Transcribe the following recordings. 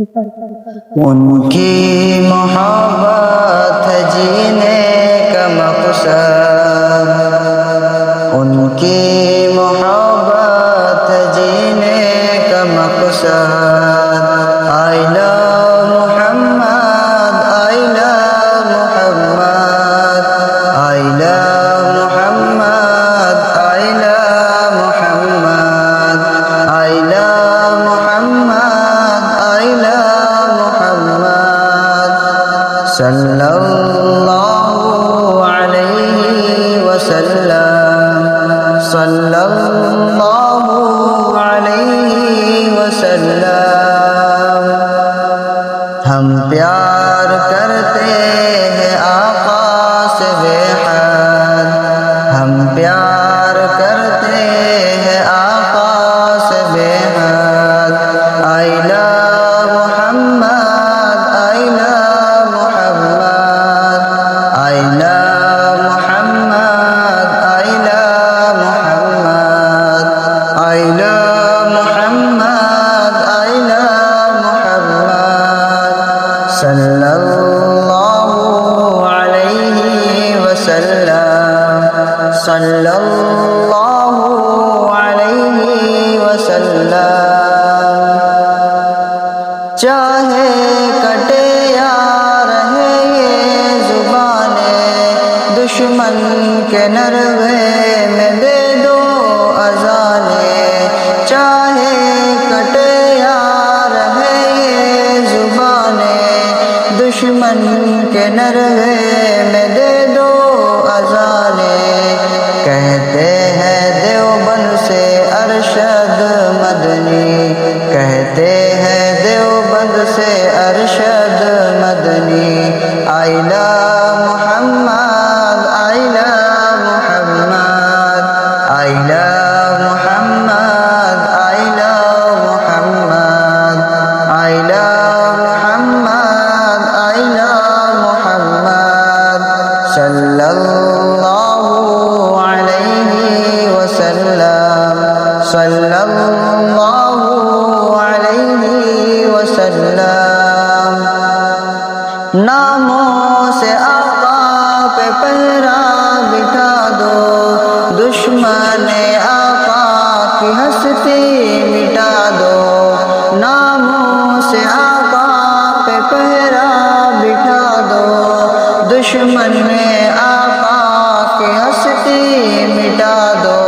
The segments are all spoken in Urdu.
ان کی محبت ہے جینے کا مقصد، ان کی محبت ہے جینے کا مقصد۔ I love Muhammad, I love Muhammad, I love Muhammad, I love Muhammad, I love Muhammad, I love محمد، صلی اللہ علیہ وسلم، صلی اللہ علیہ وسلم۔ ہم پیار کرتے ہیں آقا سے بے حد، ہم پیار کرتے ہیں آقا سے بے حد۔ I love Muhammad, I love Muhammad, I love Muhammad, I love Muhammad, I love Muhammad, I love محمد، صلی اللہ علیہ وسلم، صلی اللہ علیہ وسلم۔ چاہے کٹے یا رہے یہ زبانیں، دشمن کے نروے میں دے دو اذانیں۔ چاہے کٹے یا رہے یہ زبانیں، دشمن کے نروے میں دے دو اذانیں۔ کہتے ہیں دیوبند سے ارشد مدنی، کہتے ہیں دیوبند سے Arshad Madani. I love Muhammad, I love Muhammad, I love Muhammad, I love Muhammad, I love Muhammad, I love محمد، صلی اللہ علیہ وسلم، صلی اللہ علیہ وسلم۔ ناموں سے آقا پہ پہرا بٹھا دو، دشمن آقا کی ہستی مٹا دو۔ ناموں سے آقا پہ پہرا بٹھا دو، دشمن آقا کی ہستی مٹا دو۔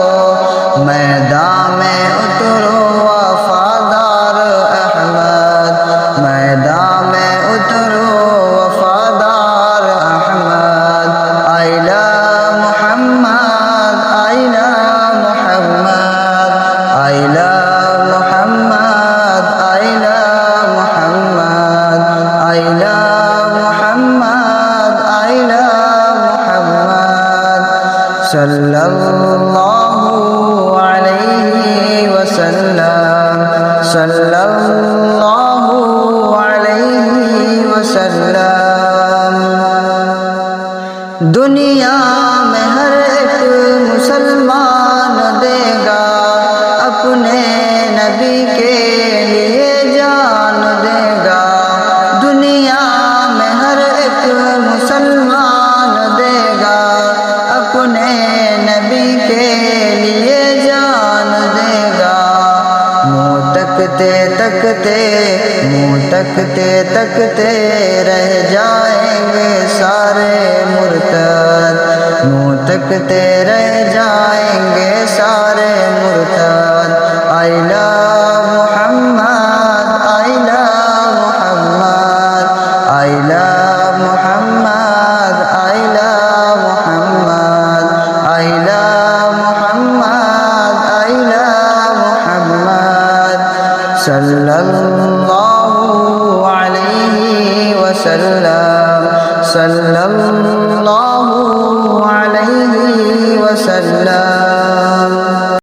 میدان میں اترو وفادار احمد، میدان میں اترو وفادار Ahmad. I love Muhammad, I love Muhammad, I love Muhammad, I love Muhammad, I love Muhammad, I love محمد، صلی اللہ علیہ وسلم، صلی اللہ علیہ وسلم۔ دنیا میں ہر ایک مسلمان دے گا اپنے نبی کے لیے جان دے گا۔ دنیا میں ہر ایک مسلمان دے گا اپنے نبی کے لیے جان دے گا۔ منہ تکتے تکتے، منہ تکتے تکتے رہ جائیں گے سارے مرتد، منہ تکتے رہ جائیں گے سارے